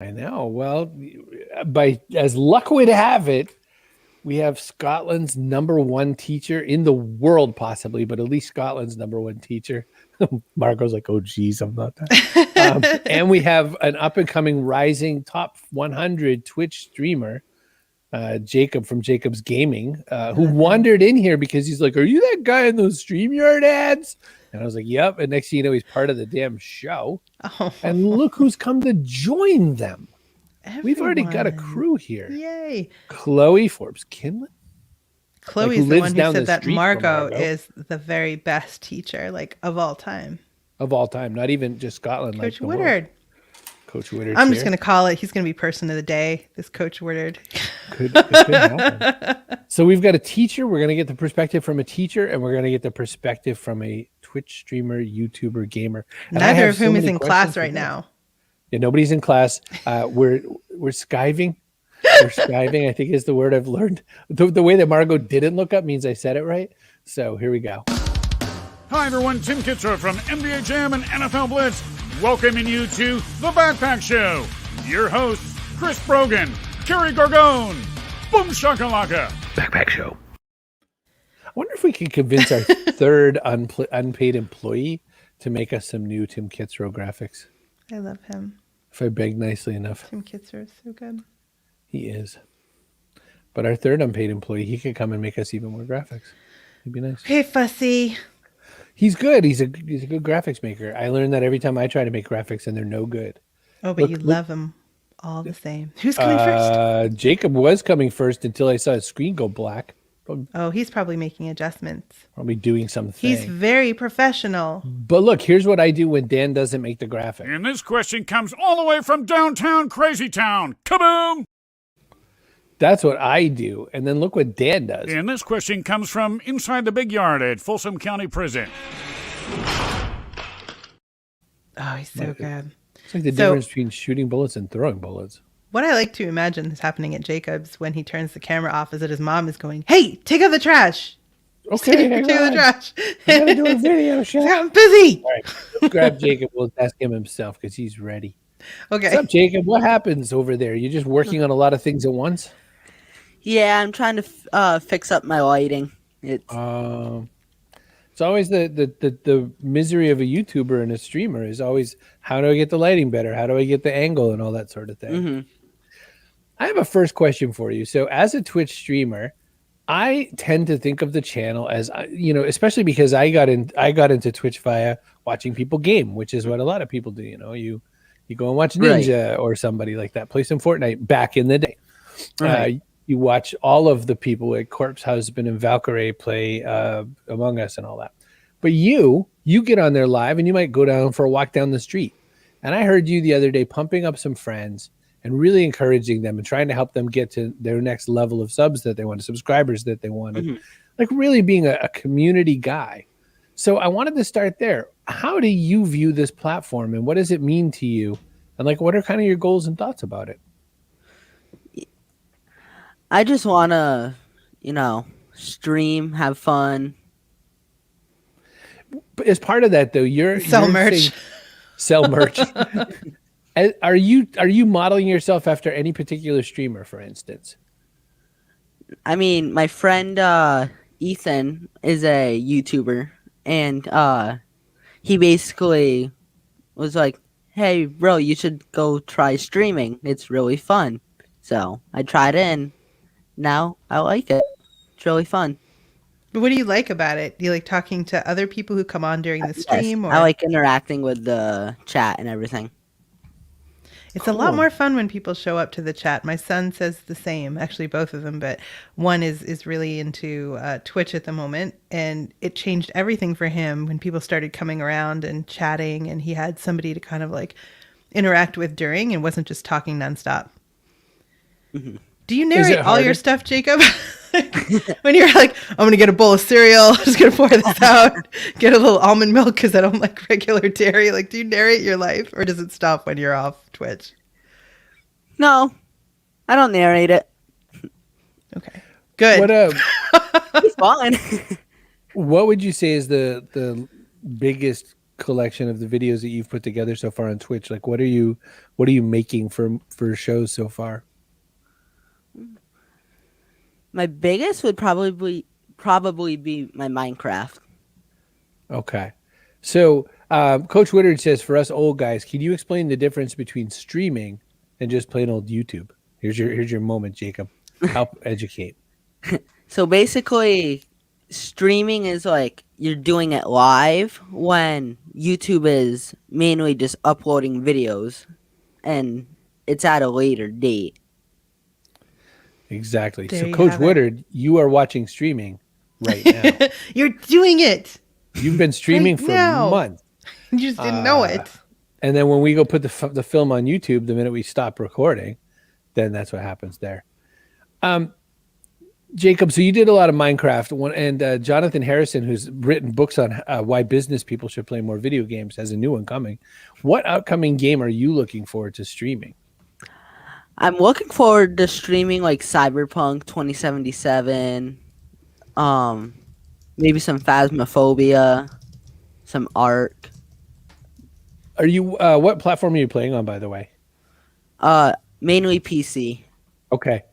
I know. Well, by as luck would have it, we have Scotland's number one teacher in the world, possibly, but at least Scotland's number one teacher. Margo's like, oh, geez, I'm not that. And we have an up and coming rising top 100 Twitch streamer, Jacob from Jacob's Gaming, who wandered in here because he's like, are you that guy in those StreamYard ads? And I was like, yep. And next thing you know, he's part of the damn show. Oh. And look who's come to join them. Everyone. We've already got a crew here. Yay. Chloe Forbes-Kinlan. Chloe's the one who said that Margo is the very best teacher, like, of all time. Of all time. Not even just Scotland. Coach Woodard. Coach Woodard. I'm just going to call it. He's going to be person of the day, this Coach Woodard. Could happen. So we've got a teacher. We're going to get the perspective from a teacher, and we're going to get the perspective from a Twitch streamer, YouTuber, gamer. And neither of whom is in class right now. Yeah, nobody's in class. We're skiving. We're skiving, I think is the word I've learned. The way that Margo didn't look up means I said it right. So here we go. Hi, everyone. Tim Kitzrow from NBA Jam and NFL Blitz, welcoming you to The Backpack Show. Your hosts, Chris Brogan, Kerry Gargone, Boom Shakalaka. Backpack Show. I wonder if we can convince our third unpaid employee to make us some new Tim Kitzrow graphics. I love him. If I beg nicely enough. Tim Kitzrow is so good. He is. But our third unpaid employee, he could come and make us even more graphics. He'd be nice. Hey, Fussy. He's good. He's a good graphics maker. I learned that every time I try to make graphics and they're no good. Oh, but you love him all the same. Who's coming first? Jacob was coming first until I saw his screen go black. Oh, he's probably making adjustments. Probably doing something. He's very professional. But look, here's what I do when Dan doesn't make the graphic. And this question comes all the way from downtown Crazy Town. Kaboom! That's what I do. And then look what Dan does. And this question comes from inside the big yard at Folsom County Prison. Oh, he's so good. It's like the difference between shooting bullets and throwing bullets. What I like to imagine is happening at Jacob's when he turns the camera off is that his mom is going, hey, take out the trash. Okay, take out the trash. I gotta do a video show. I'm busy. All right, let's grab Jacob. We'll ask him himself because he's ready. Okay. What's up, Jacob? What happens over there? You're just working on a lot of things at once? Yeah, I'm trying to fix up my lighting. It's always the misery of a YouTuber and a streamer is always, how do I get the lighting better? How do I get the angle and all that sort of thing? Mm-hmm. I have a first question for you. So as a Twitch streamer, I tend to think of the channel as, especially because I got into Twitch via watching people game, which is what a lot of people do. You go and watch Ninja or somebody like that play some Fortnite back in the day. Right. You watch all of the people like Corpse Husband and Valkyrie play Among Us and all that. But you get on there live and you might go down for a walk down the street. And I heard you the other day pumping up some friends and really encouraging them and trying to help them get to their next level of subs that they wanted, subscribers that they wanted, like really being a community guy. So I wanted to start there. How do you view this platform and what does it mean to you? And like, what are kind of your goals and thoughts about it? I just want to, stream, have fun. But as part of that, though, you're merch. Sell merch. Are you modeling yourself after any particular streamer, for instance? I mean, my friend Ethan is a YouTuber, and he basically was like, "Hey, bro, you should go try streaming. It's really fun." So I tried it, and now I like it. It's really fun. But what do you like about it? Do you like talking to other people who come on during the stream? Yes, I like interacting with the chat and everything. It's a lot more fun when people show up to the chat. My son says the same, actually both of them, but one is really into Twitch at the moment, and it changed everything for him when people started coming around and chatting, and he had somebody to kind of like interact with during and wasn't just talking nonstop. Mm-hmm. Do you narrate all your stuff, Jacob? When you're like, I'm going to get a bowl of cereal, I'm just going to pour this out, get a little almond milk because I don't like regular dairy. Like, do you narrate your life or does it stop when you're off Twitch? No, I don't narrate it. Okay, good. It's fine. What would you say is the biggest collection of the videos that you've put together so far on Twitch? Like, what are you making for shows so far? My biggest would probably be my Minecraft. Okay. So, Coach Woodard says, for us old guys, can you explain the difference between streaming and just plain old YouTube? Here's your moment, Jacob. Help educate. So basically, streaming is like you're doing it live, when YouTube is mainly just uploading videos, and it's at a later date. Exactly. There So, you Coach have it. Woodard, you are watching streaming right now. You're doing it. You've been streaming Right for now. months. You just didn't know it. And then when we go put the film on YouTube, the minute we stop recording, then that's what happens there. Jacob, so you did a lot of Minecraft, and Jonathan Harrison, who's written books on why business people should play more video games, has a new one coming. What upcoming game are you looking forward to streaming? I'm looking forward to streaming like Cyberpunk 2077, maybe some Phasmophobia, some Ark. Are you what platform are you playing on, by the way? Mainly PC. Okay.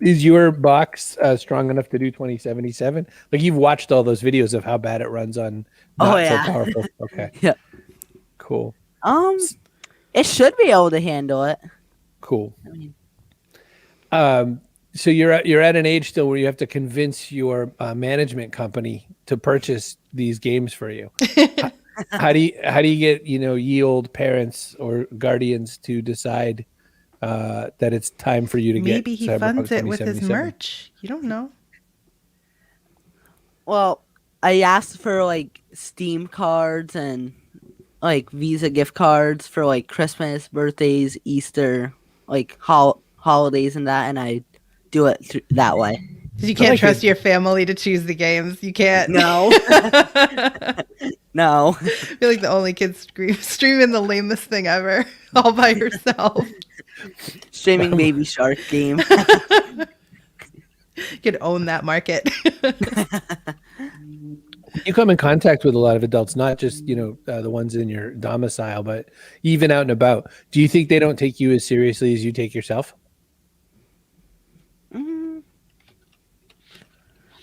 Is your box strong enough to do 2077? Like, you've watched all those videos of how bad it runs on not so powerful. Okay. Yeah. Cool. It should be able to handle it. Cool. I mean, So you're at an age still where you have to convince your management company to purchase these games for you. How do you get ye old parents or guardians to decide that it's time for you to get? Maybe he Cyberpunk funds it with his 2077? merch. You don't know. well, I asked for like Steam cards and like Visa gift cards for like Christmas, birthdays, Easter, like holidays and that, and I do it that way. You can't like trust it. your family to choose the games. You can't. No. No. I feel like the only kid streaming the lamest thing ever, all by yourself. Streaming Baby Shark game. You could own that market. You come in contact with a lot of adults, not just the ones in your domicile, but even out and about. Do you think they don't take you as seriously as you take yourself?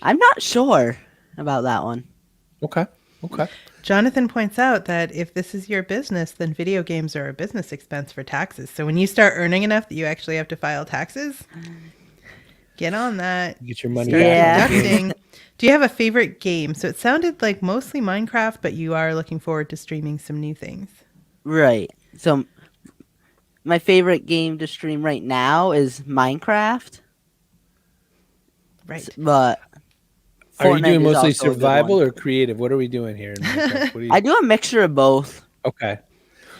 I'm not sure about that one. Okay. Jonathan points out that if this is your business, then video games are a business expense for taxes. So when you start earning enough that you actually have to file taxes, get on that. Get your money Start back. deducting. Do you have a favorite game? So it sounded like mostly Minecraft, but you are looking forward to streaming some new things. Right. So my favorite game to stream right now is Minecraft. Right. But Are you Fortnite doing is mostly also a good survival one. or creative? What are we doing here in Minecraft? What do you... I do a mixture of both. Okay.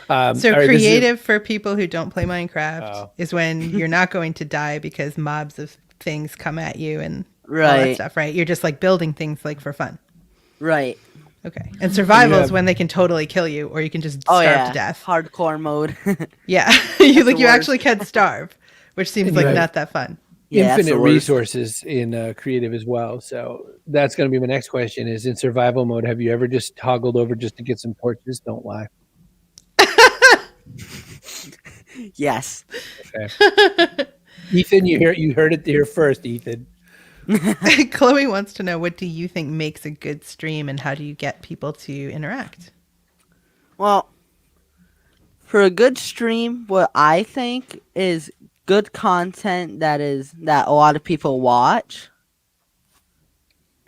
So all right, this is- creative for people who don't play Minecraft Oh. is when you're not going to die because mobs of things come at you and all that Right. stuff, right? You're just like building things like for fun. Right. Okay. And survival Yeah. is when they can totally kill you or you can just starve to death. Hardcore mode. Yeah. you the you worst. actually can starve, which seems And like you have- not that fun. Yeah, that's infinite the worst. resources in creative as well. So that's going to be my next question: is in survival mode, have you ever just toggled over just to get some torches? Don't lie. Yes. Okay. Ethan, you heard it here first, Ethan. Chloe wants to know, what do you think makes a good stream and how do you get people to interact? Well, for a good stream, what I think is good content that a lot of people watch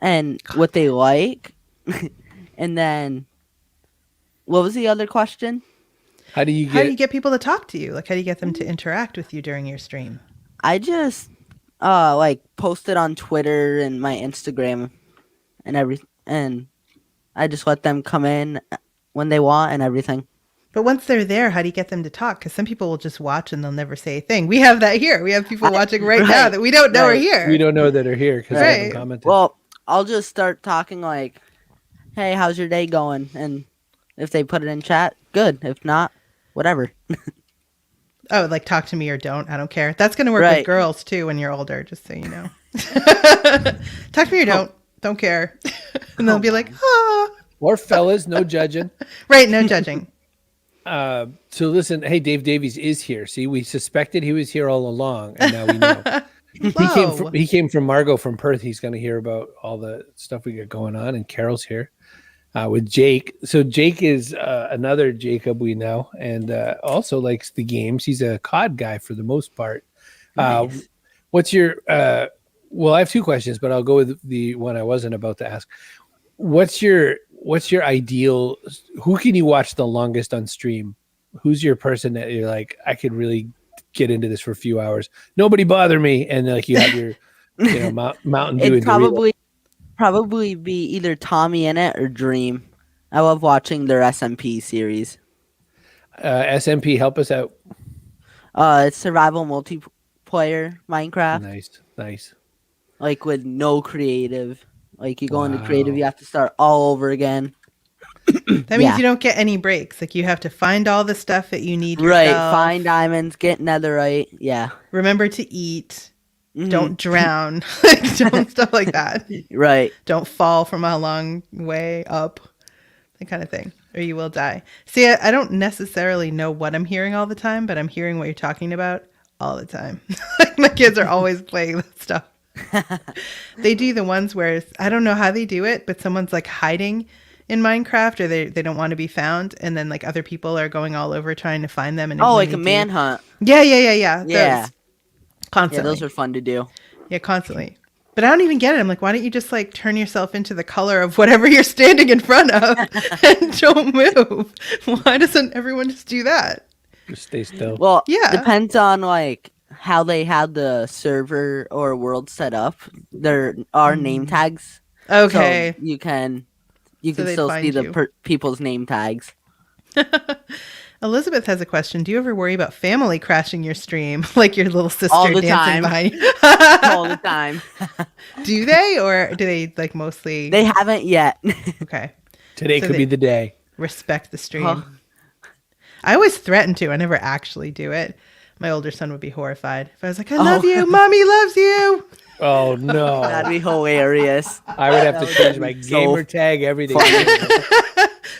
and what they like. And then what was the other question? How do you How do you get? get people to talk to you? Like, how do you get them to interact with you during your stream? I just like post it on Twitter and my Instagram and I just let them come in when they want and everything. But once they're there, how do you get them to talk? Because some people will just watch and they'll never say a thing. We have that here. We have people watching right now right, that we don't know are right. here. We don't know that are here because they haven't Right. commented. Well, I'll just start talking like, "Hey, how's your day going?" And if they put it in chat, good. If not, whatever. Oh, like talk to me or don't. I don't care. That's going to work with Right. girls too when you're older, just so you know. Talk to me or don't. Don't care. And they'll be like, ah. or fellas, no judging. Right, no judging. So listen, hey, Dave Davies is here. See, we suspected he was here all along, and now we know. Whoa. He came from Margo from Perth. He's going to hear about all the stuff we got going on, and Carol's here with Jake. So Jake is another Jacob we know, and also likes the games. He's a COD guy for the most part. Nice. What's your well, I have two questions, but I'll go with the one I wasn't about to ask. What's your ideal? Who can you watch the longest on stream? Who's your person that you're like, I could really get into this for a few hours? Nobody bother me, and like you have your, Mountain Dew. It'd probably be either Tommy in it or Dream. I love watching their SMP series. SMP, help us out. It's survival multiplayer Minecraft. Nice. Like with no creative. Like you go into creative, you have to start all over again. That means you don't get any breaks. Like you have to find all the stuff that you need yourself. Right, find diamonds, get netherite. Yeah. Remember to eat. Mhm. Don't drown. Don't stuff like that. Right. Don't fall from a long way up. That kind of thing. Or you will die. See, I don't necessarily know what I'm hearing all the time, but I'm hearing what you're talking about all the time. Like my kids are always playing that stuff. They do the ones where I don't know how they do it, but someone's like hiding in Minecraft, or they don't want to be found, and then like other people are going all over trying to find them. And like a manhunt. Yeah. Yeah. Those. Constantly. Yeah, those are fun to do. Yeah, constantly. But I don't even get it. I'm like, why don't you just like turn yourself into the color of whatever you're standing in front of and don't move? Why doesn't everyone just do that? Just stay still. Well, Yeah. depends on like how they had the server or world set up. There are name tags. Okay. So you can So they'd still see find the you. people's name tags. Elizabeth has a question. Do you ever worry about family crashing your stream, like your little sister All the dancing time. behind you? All the time. Do they, or do they like mostly? They haven't yet. Okay. Today So could be the day. Respect the stream. Huh. I always threaten to. I never actually do it. My older son would be horrified if I was like, "I love you, mommy loves you." Oh no. That'd be hilarious. I would have to change my so gamer tag, everything.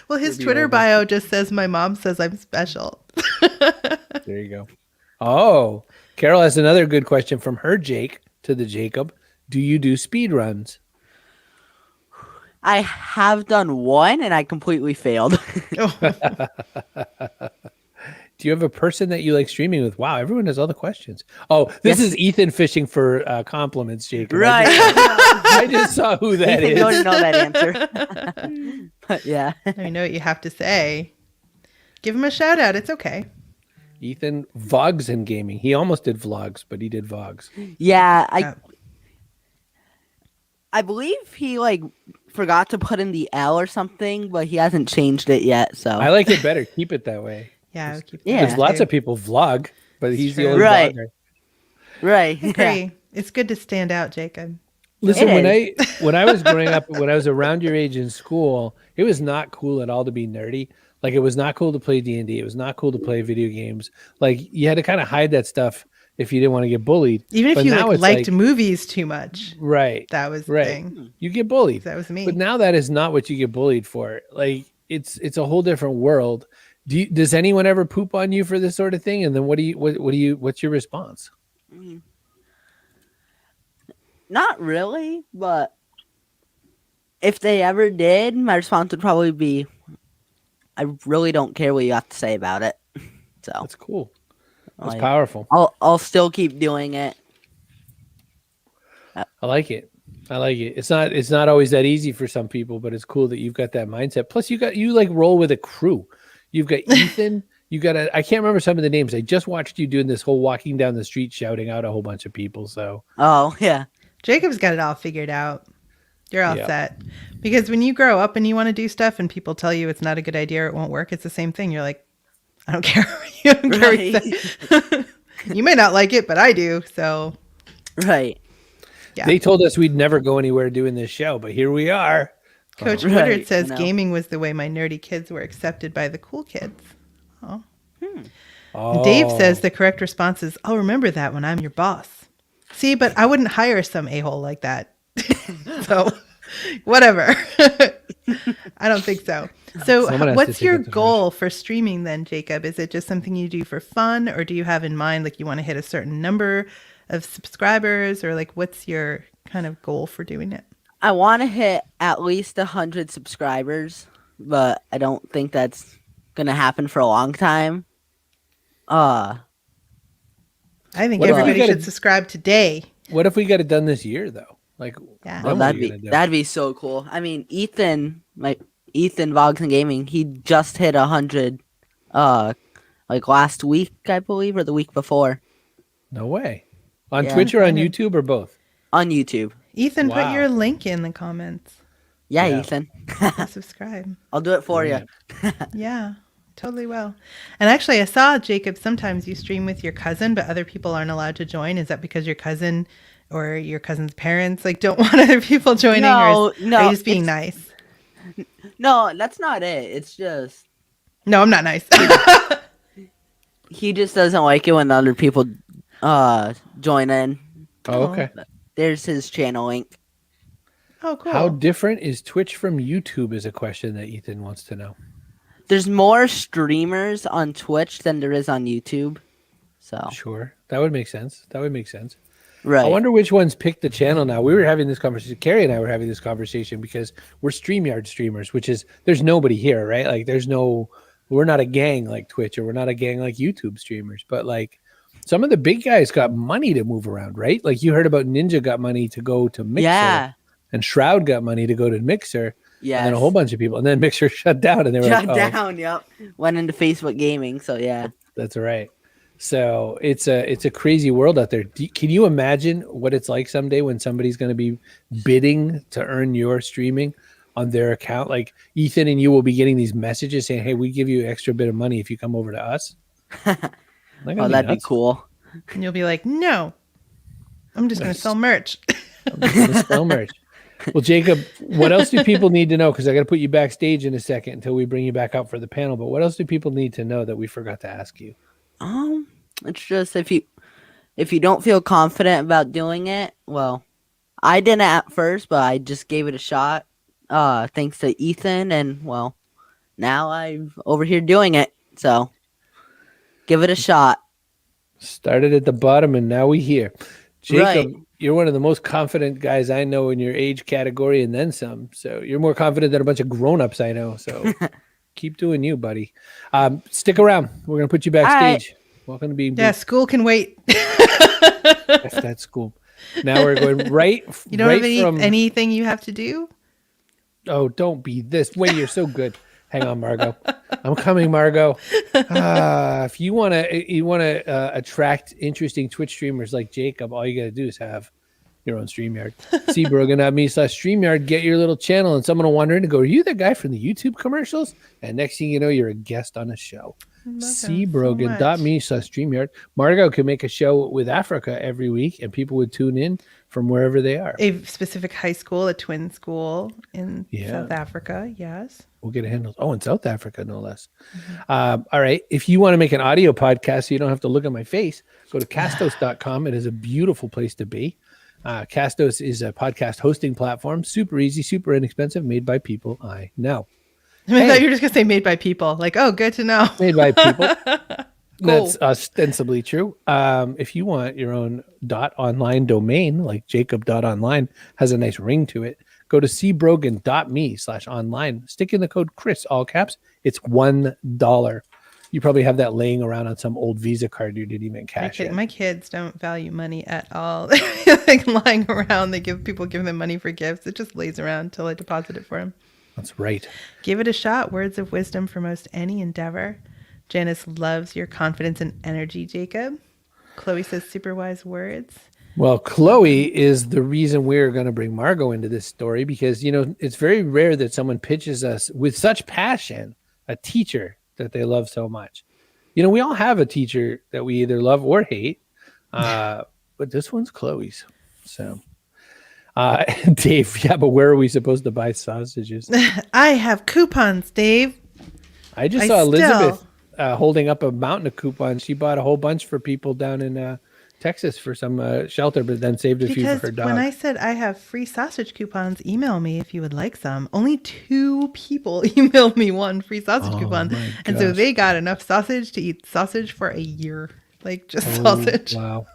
Well, his It'd be Twitter over. bio just says, "My mom says I'm special." There you go. Oh, Carol has another good question from her Jake to the Jacob. Do you do speed runs? I have done one and I completely failed. Do you have a person that you like streaming with? Wow, everyone has all the questions. Oh, this Yes. is Ethan fishing for compliments, Jacob. Right. I just saw who that You is. don't know that answer. But yeah. I know what you have to say. Give him a shout out. It's okay. Ethan vlogs and gaming. He almost did vlogs, but he did vlogs. Yeah, Yeah. I believe he like forgot to put in the L or something, but he hasn't changed it yet. So I like it better. Keep it that way. Yeah, I'll keep Yeah. There's lots of people vlog, but he's the true. only Right. vlogger. right. I agree. It's good to stand out, Jacob. Listen, It when I was growing up, when I was around your age in school, it was not cool at all to be nerdy. Like it was not cool to play D&D. It was not cool to play video games. Like you had to kind of hide that stuff if you didn't want to get bullied. Even if But you now like, it's liked movies too much, right, that was the right, thing. you get bullied. That was me. But now that is not what you get bullied for. Like it's a whole different world. Does anyone ever poop on you for this sort of thing? And then what's your response? Not really, but if they ever did, my response would probably be, I really don't care what you have to say about it. So That's cool. That's like, powerful. I'll still keep doing it. I like it. It's not always that easy for some people, but it's cool that you've got that mindset. Plus you like roll with a crew. You've got Ethan, I can't remember some of the names. I just watched you doing this whole walking down the street shouting out a whole bunch of people. So Oh yeah. Jacob's got it all figured out. You're all Yeah. set. Because when you grow up and you want to do stuff and people tell you it's not a good idea or it won't work, it's the same thing. You're like, I don't care. You don't care what you say. You may not like it, but I do. So Right. yeah. They told us we'd never go anywhere doing this show, but here we are. Coach Right, Woodard says I know. gaming was the way my nerdy kids were accepted by the cool kids. Oh. Oh. Dave says the correct response is, I'll remember that when I'm your boss. See, but I wouldn't hire some a-hole like that. So, whatever. I don't think so. So Someone has to what's take your up the goal for streaming then, Jacob? Is it just something you do for fun, or do you have in mind like you want to hit a certain number of subscribers, or like what's your kind of goal for doing it? I want to hit at least 100 subscribers, but I don't think that's gonna happen for a long time. I think What if we everybody gotta- should subscribe today. What if we got it done this year though? Like, Yeah. then Well, what are that'd you be gonna do? that'd be so cool. I mean, Ethan Vlogs and Gaming, he just hit 100, like last week, I believe, or the week before, No way. On Yeah. Twitch or on I know. YouTube or both? on YouTube. Ethan, Wow. put your link in the comments. Yeah, Yeah. Ethan, And subscribe. I'll do it for you. Yeah, totally will. And actually, I saw, Jacob, sometimes you stream with your cousin, but other people aren't allowed to join. Is that because your cousin or your cousin's parents like don't want other people joining? Or are you just being nice? No, that's not it. It's just No, I'm not nice. he just doesn't like it when other people join in. Oh, okay. There's his channel link. Oh, cool. How different is Twitch from YouTube is a question that Ethan wants to know. There's more streamers on Twitch than there is on YouTube. So Sure. That would make sense. That would make sense. right. I wonder which ones picked the channel now. We were having this conversation. Carrie and I were having this conversation because we're StreamYard streamers, which is there's nobody here, right? Like we're not a gang like Twitch or we're not a gang like YouTube streamers, but like some of the big guys got money to move around, right? Like you heard about Ninja got money to go to Mixer. Yeah. And Shroud got money to go to Mixer. Yeah. And then a whole bunch of people. And then Mixer shut down and they were Shut like, oh, down. Yep. Went into Facebook gaming. So yeah. that's right. So it's a crazy world out there. Can you imagine what it's like someday when somebody's going to be bidding to earn your streaming on their account? Like Ethan and you will be getting these messages saying, "Hey, we give you an extra bit of money if you come over to us." Oh, that'd be cool. And you'll be like, no, I'm just going to sell merch. Spell merch. Well, Jacob, what else do people need to know? Because I got to put you backstage in a second until we bring you back out for the panel. But what else do people need to know that we forgot to ask you? It's just if you don't feel confident about doing it, well, I didn't at first, but I just gave it a shot. Thanks to Ethan, and well, now I'm over here doing it. So give it a shot. Started at the bottom and now we here. Jacob, Right. you're one of the most confident guys I know in your age category and then some. So you're more confident than a bunch of grown-ups I know. So keep doing you, buddy. Stick around. We're going to put you backstage. Welcome to being Yeah, school can wait. F that school. Now we're going right. You don't right have anything you have to do? Oh, don't be this way. You're so good. Hang on, Margo. I'm coming, Margo. If you want to attract interesting Twitch streamers like Jacob, all you got to do is have your own StreamYard. cbrogan.me/StreamYard. Get your little channel, and someone will wander in and go, "Are you the guy from the YouTube commercials?" And next thing you know, you're a guest on a show. cbrogan.me/StreamYard. Margo can make a show with Africa every week, and people would tune in from wherever they are. A specific high school, a twin school in Yeah. South Africa. Yes. We'll get it handled. Oh, in South Africa, no less. All right. If you want to make an audio podcast so you don't have to look at my face, go to castos.com. It is a beautiful place to be. Castos is a podcast hosting platform. Super easy, super inexpensive, made by people I know. I thought you were just going to say made by people. Like, oh, good to know. Made by people. That's ostensibly true. If you want your own .online domain, like jacob.online, has a nice ring to it, go to cbrogan.me/online. Stick in the code Chris, all caps. It's $1. You probably have that laying around on some old Visa card you didn't even cash in. My kids don't value money at all. Like lying around, people give them money for gifts. It just lays around until I deposit it for them. That's right. Give it a shot. Words of wisdom for most any endeavor. Janice loves your confidence and energy, Jacob. Chloe says super wise words. Well, Chloe is the reason we're going to bring Margo into this story because, you know, it's very rare that someone pitches us with such passion a teacher that they love so much. You know, we all have a teacher that we either love or hate, but this one's Chloe's. So, Dave, yeah, but where are we supposed to buy sausages? I have coupons, Dave. I just saw Elizabeth holding up a mountain of coupons. She bought a whole bunch for people down in Texas for some shelter, but then saved a few Because for her dog. when I said I have free sausage coupons, email me if you would like some. Only 2 people emailed me one free sausage coupon. my And so gosh. they got enough sausage to eat sausage for a year. Like just sausage. Wow.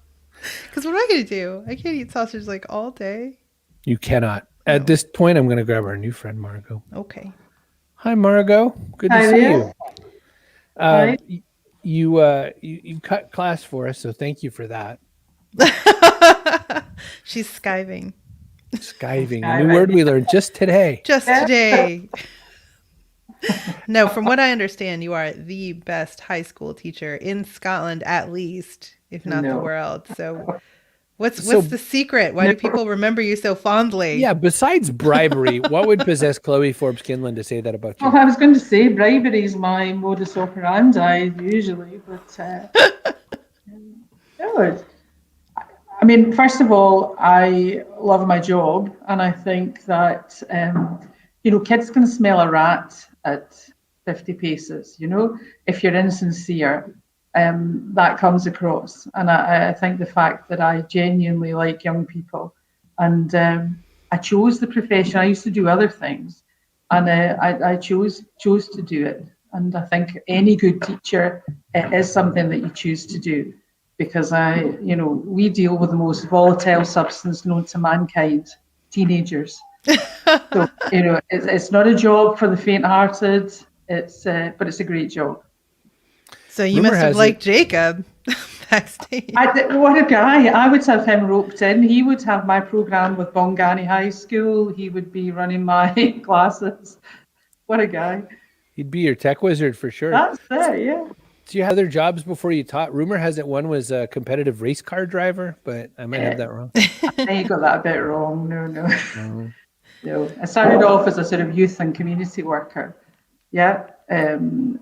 Because what am I going to do? I can't eat sausage like all day. You cannot. At this point, I'm going to grab our new friend, Margo. Okay. Hi, Margo. Good to Hi see there. you. Hi. You cut class for us, so thank you for that. She's skiving. Skiving, a new word we learned just today. Just today. No, from what I understand, you are the best high school teacher in Scotland, at least, if not the No. world. So what's So- the secret? Why do people remember you so fondly? Yeah, besides bribery, what would possess Chloe Forbes Kinlan to say that about you? Well, I was going to say bribery is my modus operandi usually, but no, I mean, first of all, I love my job, and I think that kids can smell a rat at 50 paces. If you're insincere, that comes across, and I think the fact that I genuinely like young people, and I chose the profession. I used to do other things, and I chose to do it. And I think any good teacher, it is something that you choose to do, because we deal with the most volatile substance known to mankind, teenagers. So it's not a job for the faint-hearted. But it's a great job. So you Rumor must have has liked Jacob backstage. What a guy. I would have him roped in. He would have my program with Bongani High School. He would be running my classes. What a guy. He'd be your tech wizard for sure. That's it, yeah. Do you have other jobs before you taught? Rumor has it one was a competitive race car driver, but I might have that wrong. I think you got that a bit wrong. No. No. I started off as a sort of youth and community worker. Yeah. In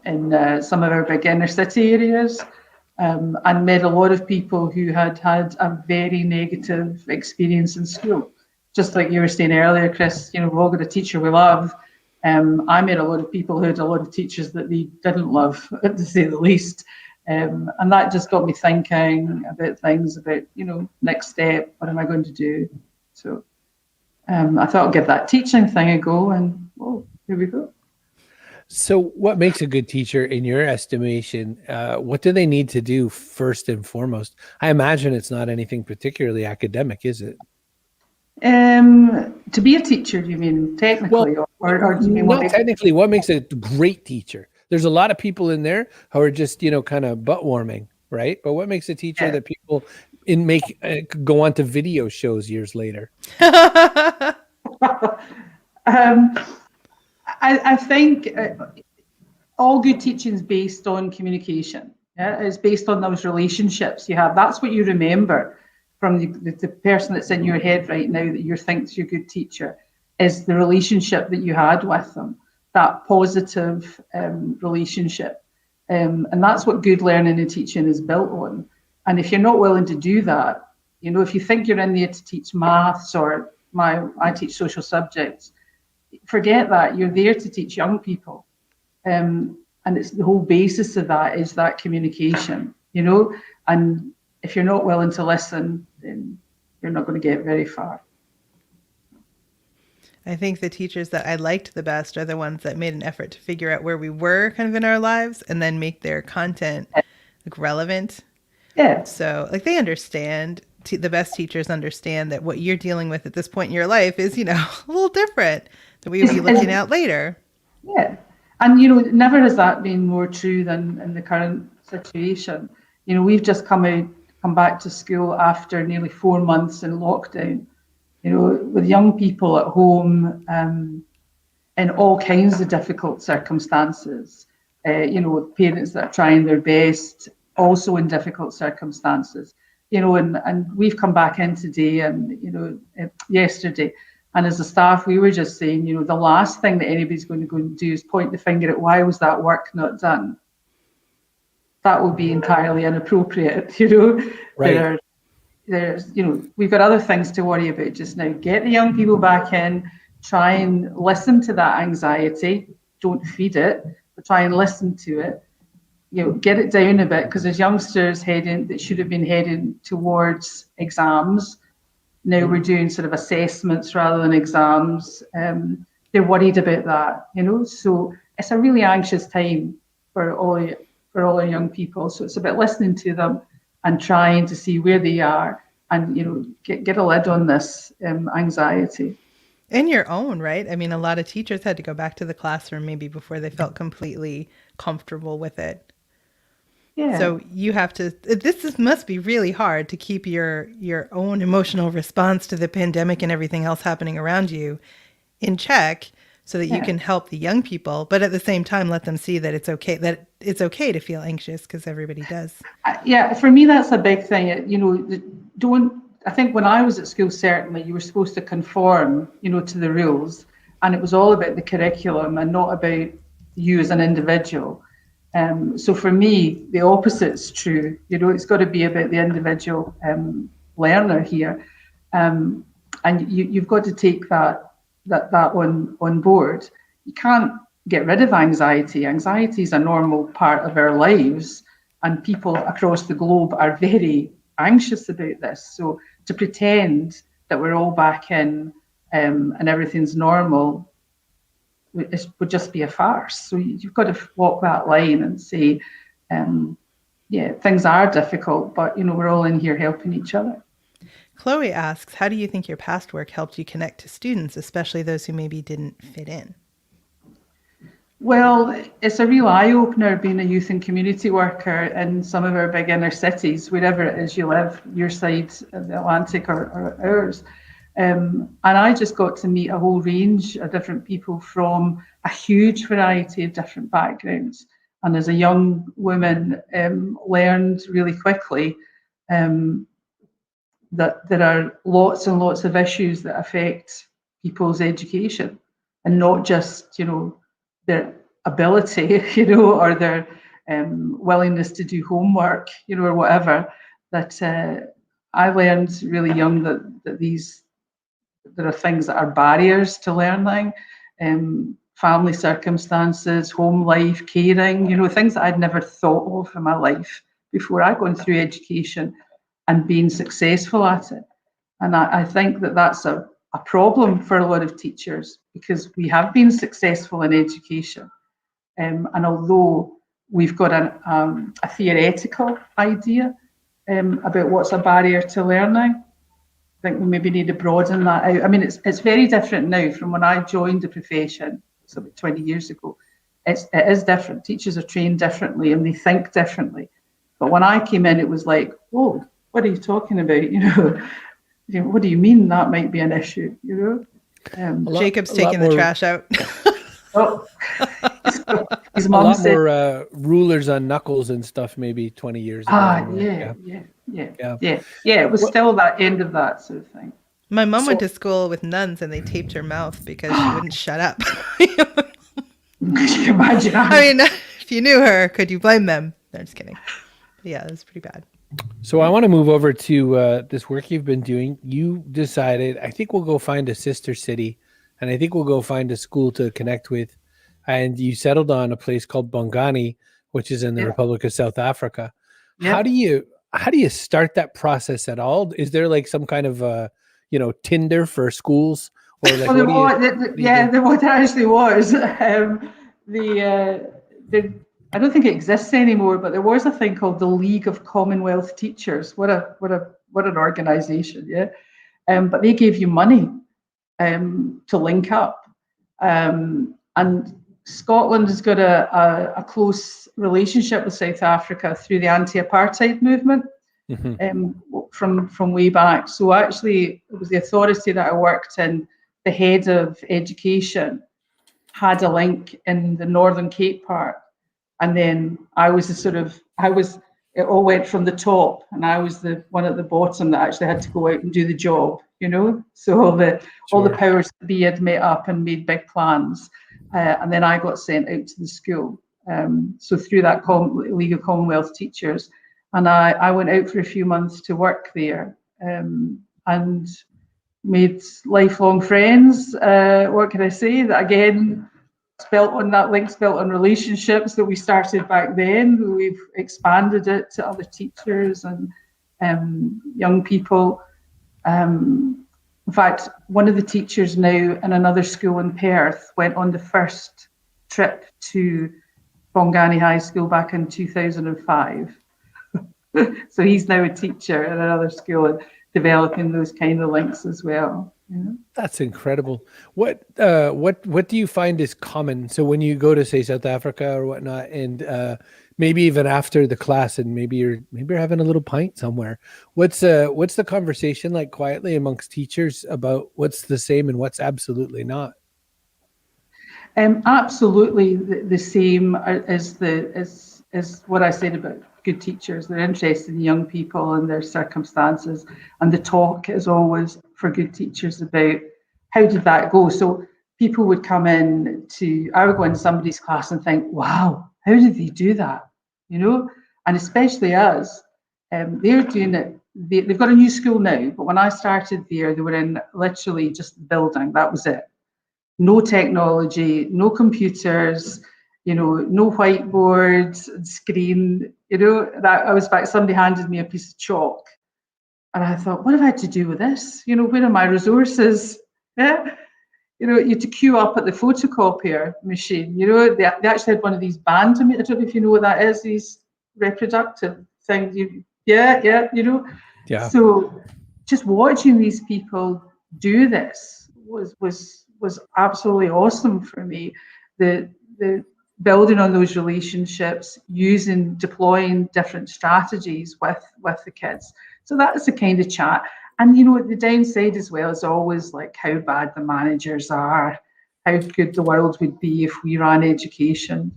some of our big inner city areas, and met a lot of people who had a very negative experience in school. Just like you were saying earlier, Chris, we've all got a teacher we love. I met a lot of people who had a lot of teachers that they didn't love, to say the least. And that just got me thinking about things, about, next step, what am I going to do? So I thought I'd give that teaching thing a go, and here we go. So what makes a good teacher in your estimation? What do they need to do first and foremost? I imagine it's not anything particularly academic, is it? To be a teacher, do you mean technically, or do you mean not technically? What makes a great teacher? There's a lot of people in there who are just kind of butt warming, right? But what makes a teacher that people go on to video shows years later? I think all good teaching is based on communication. Yeah? It's based on those relationships you have. That's what you remember from the person that's in your head right now that you think is your good teacher, is the relationship that you had with them, that positive relationship. And that's what good learning and teaching is built on. And if you're not willing to do that, if you think you're in there to teach maths or I teach social subjects, forget that. You're there to teach young people. And it's the whole basis of that is that communication, and if you're not willing to listen, then you're not going to get very far. I think the teachers that I liked the best are the ones that made an effort to figure out where we were kind of in our lives and then make their content relevant. Yeah. So they understand, the best teachers understand that what you're dealing with at this point in your life is, a little different that we will be looking at later. Yeah. And, never has that been more true than in the current situation. We've just come back to school after nearly 4 months in lockdown, with young people at home in all kinds of difficult circumstances, with parents that are trying their best, also in difficult circumstances, and we've come back in today and, yesterday. And as a staff, we were just saying, the last thing that anybody's going to go and do is point the finger at why was that work not done. That would be entirely inappropriate, Right. There's, we've got other things to worry about just now. Get the young people back in, try and listen to that anxiety. Don't feed it, but try and listen to it. get it down a bit, because there's youngsters that should have been heading towards exams. Now we're doing sort of assessments rather than exams. They're worried about that, so it's a really anxious time for all our young people. So it's about listening to them and trying to see where they are and, get a lid on this anxiety. And your own, right? I mean, a lot of teachers had to go back to the classroom maybe before they felt completely comfortable with it. Yeah. So you have to, this must be really hard to keep your own emotional response to the pandemic and everything else happening around you in check so that you can help the young people, but at the same time, let them see that it's okay to feel anxious, because everybody does. Yeah, for me, that's a big thing. I think when I was at school, certainly you were supposed to conform, to the rules, and it was all about the curriculum and not about you as an individual. So for me, the opposite's true. It's got to be about the individual learner here, and you've got to take that on board. You can't get rid of anxiety. Anxiety is a normal part of our lives, and people across the globe are very anxious about this. So to pretend that we're all back in and everything's normal would just be a farce. So you've got to walk that line and say, things are difficult, but we're all in here helping each other. Chloe asks, how do you think your past work helped you connect to students, especially those who maybe didn't fit in? Well, it's a real eye-opener being a youth and community worker in some of our big inner cities, wherever it is you live, your side of the Atlantic or ours. And I just got to meet a whole range of different people from a huge variety of different backgrounds. And as a young woman, learned really quickly that there are lots and lots of issues that affect people's education, and not just, their ability, or their willingness to do homework, or whatever. That I learned really young that there are things that are barriers to learning, family circumstances, home life, caring, things that I'd never thought of in my life before I'd gone through education and being successful at it. And I think that that's a problem for a lot of teachers, because we have been successful in education. And although we've got a theoretical idea about what's a barrier to learning, I think we maybe need to broaden that out. I mean, it's very different now from when I joined the profession, so about 20 years ago. It is different. Teachers are trained differently and they think differently. But when I came in, it was like, whoa, what are you talking about? What do you mean that might be an issue? Jacob's taking the trash out. Oh, his mom said, more rulers on knuckles and stuff maybe 20 years ago. Yeah. It was still that end of that sort of thing. My mom went to school with nuns and they taped her mouth because she wouldn't shut up. Could you imagine? I mean, if you knew her, could you blame them? No, just kidding. Yeah, it was pretty bad. So I want to move over to this work you've been doing. You decided, I think we'll go find a sister city, and I think we'll go find a school to connect with. And you settled on a place called Bongani, which is in the Republic of South Africa. Yeah. How do you start that process at all? Is there like some kind of Tinder for schools? Or like, there actually was. I don't think it exists anymore, but there was a thing called the League of Commonwealth Teachers. What an organization, yeah. But they gave you money to link up, and Scotland has got a close relationship with South Africa through the anti-apartheid movement from way back. So actually, it was the authority that I worked in. The head of education had a link in the Northern Cape part. And then it all went from the top, and I was the one at the bottom that actually had to go out and do the job, So all the powers that be had met up and made big plans. And then I got sent out to the school. So through that League of Commonwealth Teachers, and I went out for a few months to work there, and made lifelong friends. What can I say? That again, built on that link's built on relationships that we started back then. We've expanded it to other teachers and young people. In fact, one of the teachers now in another school in Perth went on the first trip to Bongani High School back in 2005. So he's now a teacher at another school and developing those kind of links as well. That's incredible. What do you find is common? So when you go to, say, South Africa or whatnot, and maybe even after the class, and maybe you're having a little pint somewhere, what's the conversation like quietly amongst teachers about what's the same and what's absolutely not? Absolutely the same as what I said about good teachers. They're interested in young people and their circumstances, and the talk is always for good teachers about how did that go. So people would come in I would go into somebody's class and think, wow, how did they do that? And especially us, they're doing it. They've got a new school now, but when I started there, they were in literally just the building. That was it. No technology, no computers, no whiteboards, screen, that I was back, somebody handed me a piece of chalk. And I thought, what have I had to do with this? Where are my resources? Yeah. You had to queue up at the photocopier machine. They actually had one of these bands. I don't know if you know what that is, these reproductive things. Yeah. So just watching these people do this was absolutely awesome for me. The building on those relationships, deploying different strategies with the kids. So that's the kind of chat. And the downside as well is always like how bad the managers are, how good the world would be if we ran education.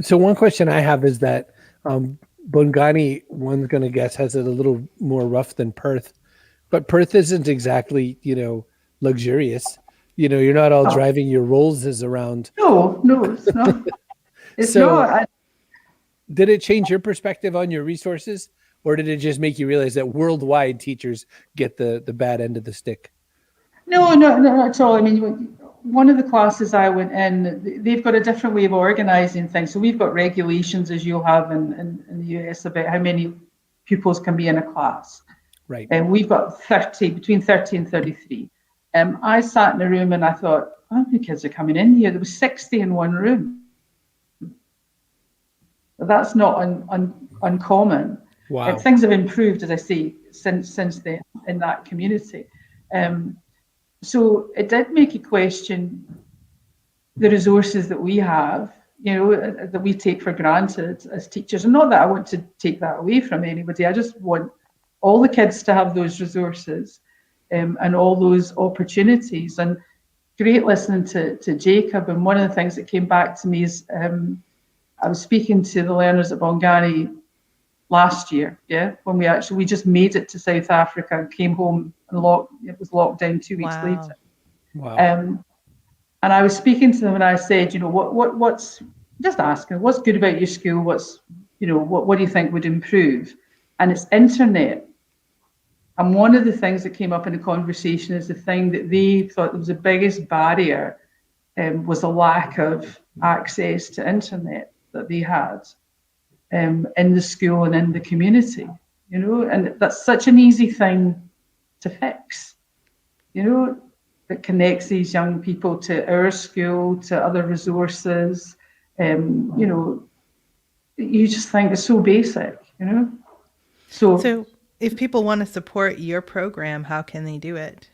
So one question I have is that Bongani, one's going to guess, has it a little more rough than Perth, but Perth isn't exactly, luxurious. You're not all driving your Rollses around. No, it's not. It's so not. Did it change your perspective on your resources, or did it just make you realize that worldwide teachers get the bad end of the stick? No, not at all. I mean, one of the classes I went in, they've got a different way of organising things. So we've got regulations, as you'll have in the US, about how many pupils can be in a class. Right. And we've got between 30 and 33. I sat in a room and I thought, how many kids are coming in here? There was 60 in one room. That's not uncommon. Wow. Things have improved, as I say, since then in that community. So it did make you question the resources that we have, that we take for granted as teachers. And not that I want to take that away from anybody. I just want all the kids to have those resources and all those opportunities. And great listening to Jacob. And one of the things that came back to me is I was speaking to the learners at Bongani last year, when we just made it to South Africa and came home and it was locked down 2 weeks later. Wow. And I was speaking to them and I said, what's just asking, what's good about your school? What's, what do you think would improve? And it's internet. And one of the things that came up in the conversation is the thing that they thought was the biggest barrier was a lack of access to internet that they had in the school and in the community, and that's such an easy thing to fix, that connects these young people to our school, to other resources. You just think it's so basic, So if people want to support your program, how can they do it?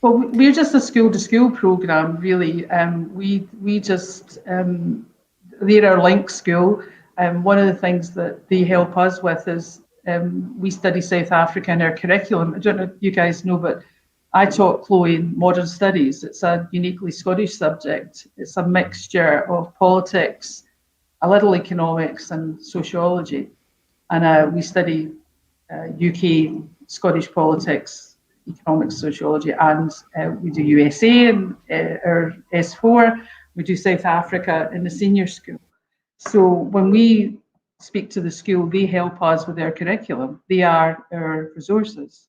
Well, we're just a school-to-school program, really. We just, they're our link school. One of the things that they help us with is we study South Africa in our curriculum. I don't know if you guys know, but I taught Chloe modern studies. It's a uniquely Scottish subject. It's a mixture of politics, a little economics and sociology. And we study UK, Scottish politics, economics, sociology, and we do USA in our S4. We do South Africa in the senior school. So when we speak to the school, they help us with their curriculum. They are our resources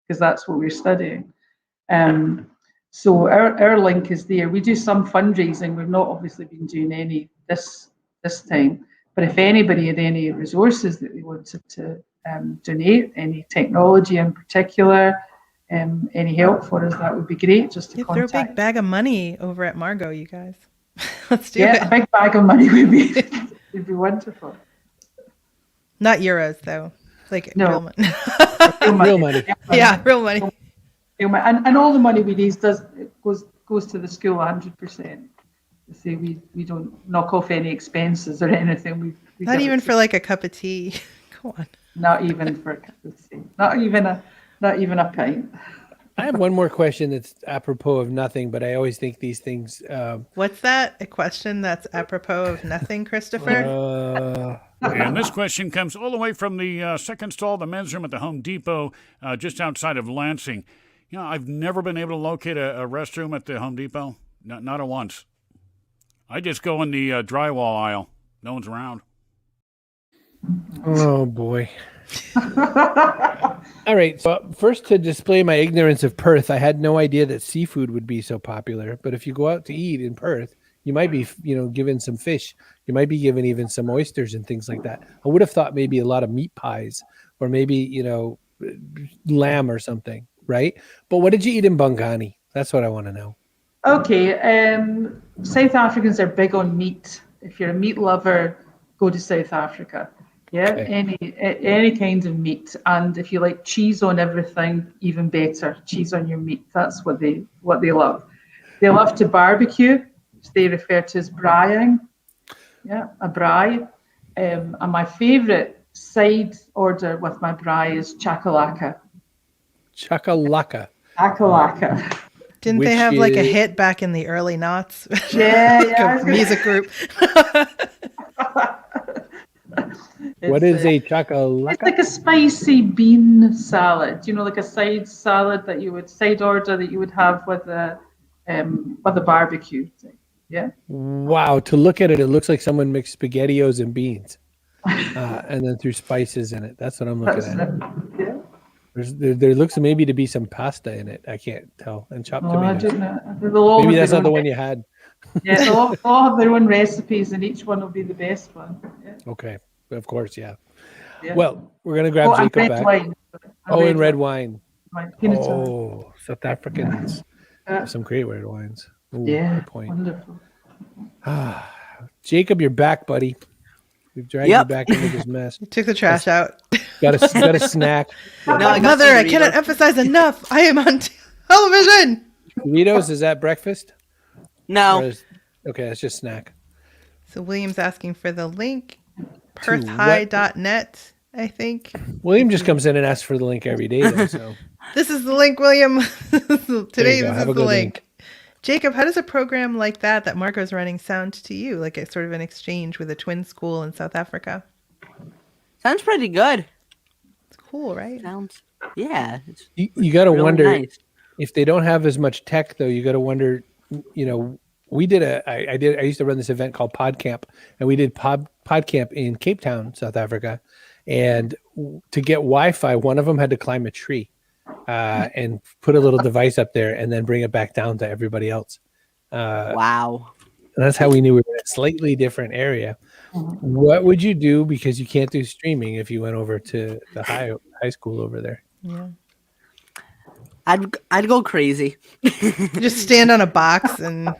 because that's what we're studying. So our link is there. We do some fundraising. We've not obviously been doing any this time. But if anybody had any resources that they wanted to donate, any technology in particular, any help for us, that would be great. Just to Yeah, throw a contact. big bag of money over at Margo, you guys. Let's do Yeah, it. a big bag of money would be wonderful. Not euros though, like No. real money. Real money. Yeah, real money. And all the money we raise goes to the school 100%. Say we don't knock off any expenses or anything. We Not give even it for like a cup of tea. Come on. not even for a cup of tea. Not even a pint. I have one more question that's apropos of nothing, but I always think these things. What's that? A question that's apropos of nothing, Christopher? And this question comes all the way from the second stall, the men's room at the Home Depot, just outside of Lansing. You know, I've never been able to locate a restroom at the Home Depot. Not a once. I just go in the drywall aisle. No one's around. Oh boy. All right. So first, to display my ignorance of Perth, I had no idea that seafood would be so popular. But if you go out to eat in Perth, you might be, given some fish. You might be given even some oysters and things like that. I would have thought maybe a lot of meat pies or maybe, lamb or something, right? But what did you eat in Bongani? That's what I want to know. Okay, South Africans are big on meat. If you're a meat lover, go to South Africa. Yeah, Okay. any kind of meat, and if you like cheese on everything, even better. Cheese on your meat. That's what they love. They love to barbecue, which they refer to as braaiing. Yeah, a braai. And my favourite side order with my braai is chakalaka. Chakalaka. Chakalaka. Didn't they have like a hit back in the early noughts? Yeah. A music group. What is a chakalaka? It's like a spicy bean salad, like a side salad side order that you would have with a barbecue thing. Yeah. Wow. To look at it, it looks like someone mixed SpaghettiOs and beans, and then threw spices in it. That's what I'm looking at. Yeah. There looks maybe to be some pasta in it. I can't tell. And chopped I tomatoes. don't know. Maybe that's not the one you had. Yeah, they'll all have their own recipes, and each one will be the best one. Yeah. Okay. Of course, yeah. Yeah. Well, we're gonna grab and Jacob red back. wine. And red wine. Peanut Oh, South Africans. Some great red wines. Ooh, yeah, good point. wonderful. Jacob, you're back, buddy. We've dragged you back into this mess. Took the trash out. Got a snack. No, I got Mother, some I cannot Doritos. emphasize enough. I am on television. Doritos, is that breakfast? No. Okay, that's just snack. So William's asking for the link. PerthHigh.net, I think. William just comes in and asks for the link every day, though, so. This is the link, William. Today, go. this Have is a the good link. Jacob, how does a program like that Margo's running sound to you? Like a sort of an exchange with a twin school in South Africa? Sounds pretty good. It's cool, right? Sounds. Yeah. It's You got to really wonder nice. if they don't have as much tech, though. You got to wonder. We did I used to run this event called PodCamp, and we did PodCamp in Cape Town, South Africa, and to get Wi-Fi, one of them had to climb a tree and put a little device up there, and then bring it back down to everybody else. Wow. And that's how we knew we were in a slightly different area. What would you do, because you can't do streaming, if you went over to the high school over there? Yeah. I'd go crazy. Just stand on a box and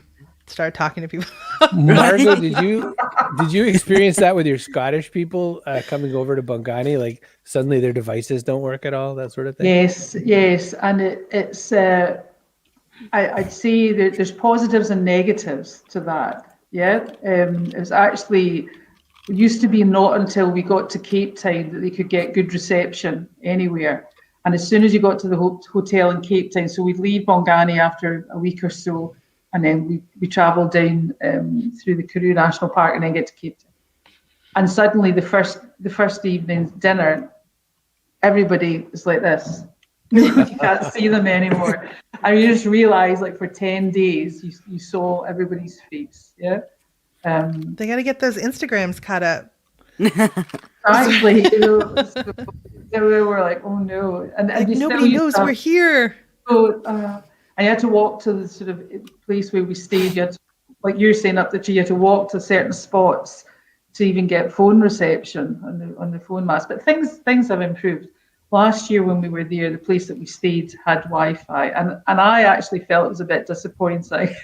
start talking to people. Margo, did you experience that with your Scottish people coming over to Bongani? Like suddenly their devices don't work at all, that sort of thing? Yes, and it's. I'd say that there's positives and negatives to that. Yeah, it was actually. It used to be not until we got to Cape Town that they could get good reception anywhere. And as soon as you got to the hotel in Cape Town, so we'd leave Bongani after a week or so, and then we travel down through the Karoo National Park and then get to Cape Town. And suddenly the first evening's dinner, everybody is like this. You can't see them anymore. And you just realise, like, for 10 days, you saw everybody's face. Yeah. They got to get those Instagrams caught up. Actually, we were like, oh no. And Like, you nobody still used knows to we're here. and I had to walk to the sort of place where we stayed. You had to, like you're saying up the tree, you had to walk to certain spots to even get phone reception on the phone mast. But things have improved. Last year when we were there, the place that we stayed had Wi-Fi, and I actually felt it was a bit disappointing.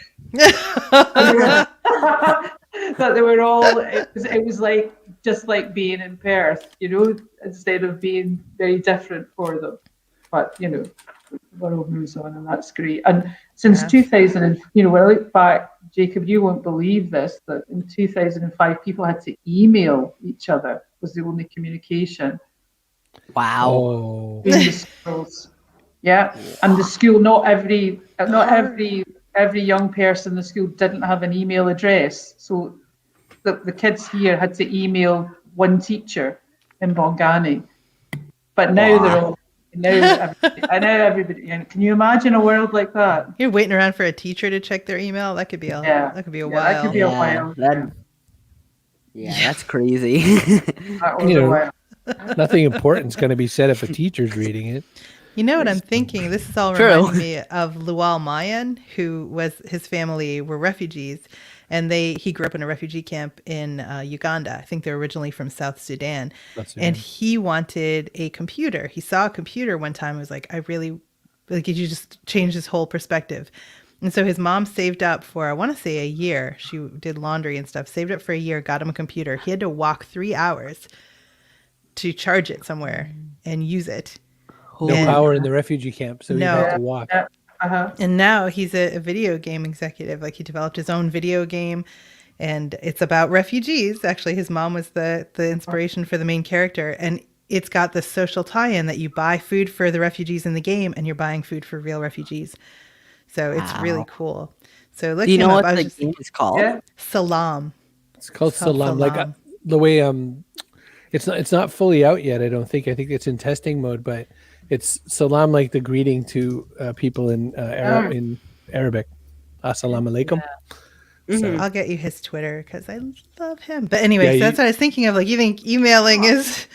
That they were all. It was like just like being in Perth, instead of being very different for them. But the world moves on, and that's great. And since 2000, when I look back, Jacob, you won't believe this, that in 2005 people had to email each other, was the only communication. Wow. Oh. In the schools. Yeah. And the school, not every young person in the school didn't have an email address. So the kids here had to email one teacher in Bongani. But now they're all now everybody. Can you imagine a world like that? You're waiting around for a teacher to check their email. That could be a while. That could be a while. That's crazy. That was a while. Nothing important's going to be said if a teacher's reading it. You know what I'm thinking? This is all reminding me of Lual Mayan, his family were refugees, and he grew up in a refugee camp in Uganda. I think they're originally from South Sudan. And he wanted a computer. He saw a computer one time and was like, you just changed his whole perspective. And so his mom saved up for, I want to say, a year. She did laundry and stuff, saved up for a year, got him a computer. He had to walk 3 hours to charge it somewhere and use it. No power in the refugee camp, so he had to walk. And now he's a video game executive. Like, he developed his own video game, and it's about refugees. Actually, his mom was the inspiration for the main character, and it's got the social tie-in that you buy food for the refugees in the game, and you're buying food for real refugees. So it's really cool. So look. Do you know what the game is called? Salam. It's called Salam. Like the way it's not fully out yet. I don't think. I think it's in testing mode, but it's Salam, like the greeting to people in Arabic. Assalamu alaikum. So I'll get you his Twitter because I love him. But anyway, so that's what I was thinking of. Like, you think emailing is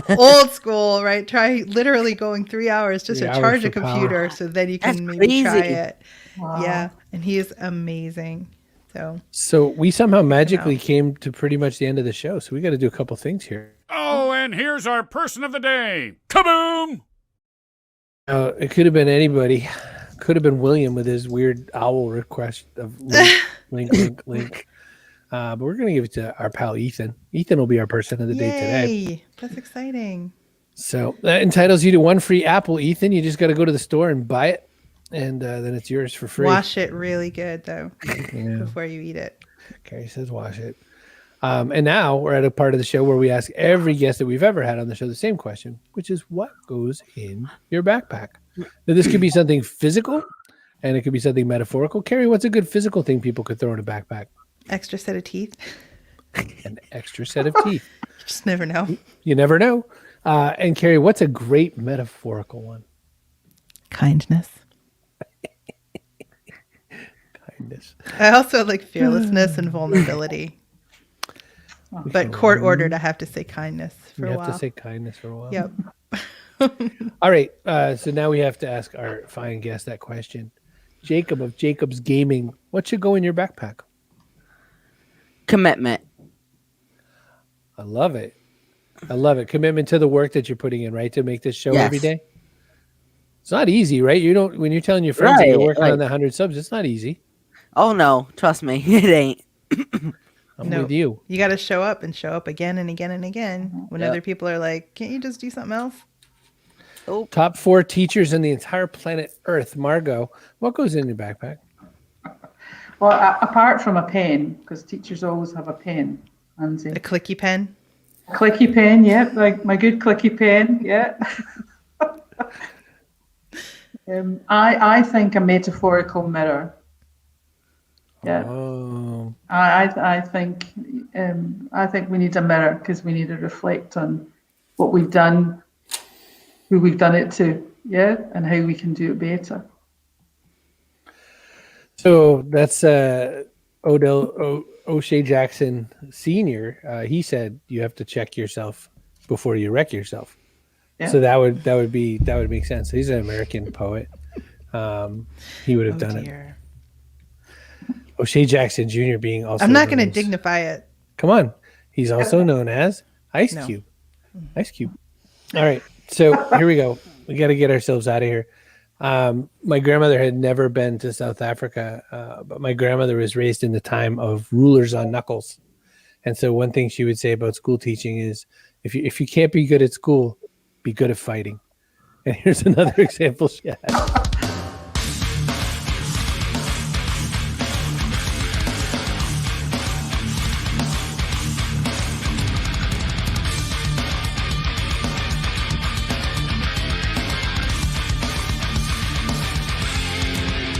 old school, right? Try literally going 3 hours just to charge a computer so then you can maybe try it. Wow. Yeah. And he is amazing. So we somehow magically came to pretty much the end of the show. So we got to do a couple things here. Oh, and here's our person of the day. Kaboom! It could have been anybody. Could have been William with his weird owl request of link. But we're going to give it to our pal Ethan. Ethan will be our person of the day today. That's exciting. So that entitles you to one free apple, Ethan. You just got to go to the store and buy it, and then it's yours for free. Wash it really good, though, before you eat it. Carrie says wash it. And now we're at a part of the show where we ask every guest that we've ever had on the show the same question, which is what goes in your backpack? Now, this could be something physical, and it could be something metaphorical. Carrie, what's a good physical thing people could throw in a backpack? Extra set of teeth. An extra set of teeth. You just never know. You never know. And Carrie, what's a great metaphorical one? Kindness. Kindness. I also like fearlessness and vulnerability. But court ordered, I have to say kindness for a while. You have to say kindness for a while. Yep. All right. So now we have to ask our fine guest that question. Jacob of Jacob's Gaming, what should go in your backpack? Commitment. I love it. Commitment to the work that you're putting in, right? To make this show every day. It's not easy, right? You don't, when you're telling your friends that you're working on the 100 subs, it's not easy. Oh no, trust me, it ain't. I'm with you. You got to show up again and again and again when other people are like, can't you just do something else? Oh. Top 4 teachers on the entire planet Earth. Margo, what goes in your backpack? Well, apart from a pen, because teachers always have a pen. A clicky pen? Clicky pen, yeah. Like my good clicky pen, yeah. I think a metaphorical mirror. Yeah. Oh. I think we need a mirror because we need to reflect on what we've done, who we've done it to, and how we can do it better. So that's O'Shea Jackson Sr. He said you have to check yourself before you wreck yourself. Yeah. So that would make sense. He's an American poet. he would have done it. O'Shea Jackson Jr. being also. I'm not going to dignify it. Come on. He's also known as Ice Cube. Ice Cube. All right. So here we go. We got to get ourselves out of here. My grandmother had never been to South Africa, but my grandmother was raised in the time of rulers on knuckles. And so one thing she would say about school teaching is if you can't be good at school, be good at fighting. And here's another example she had.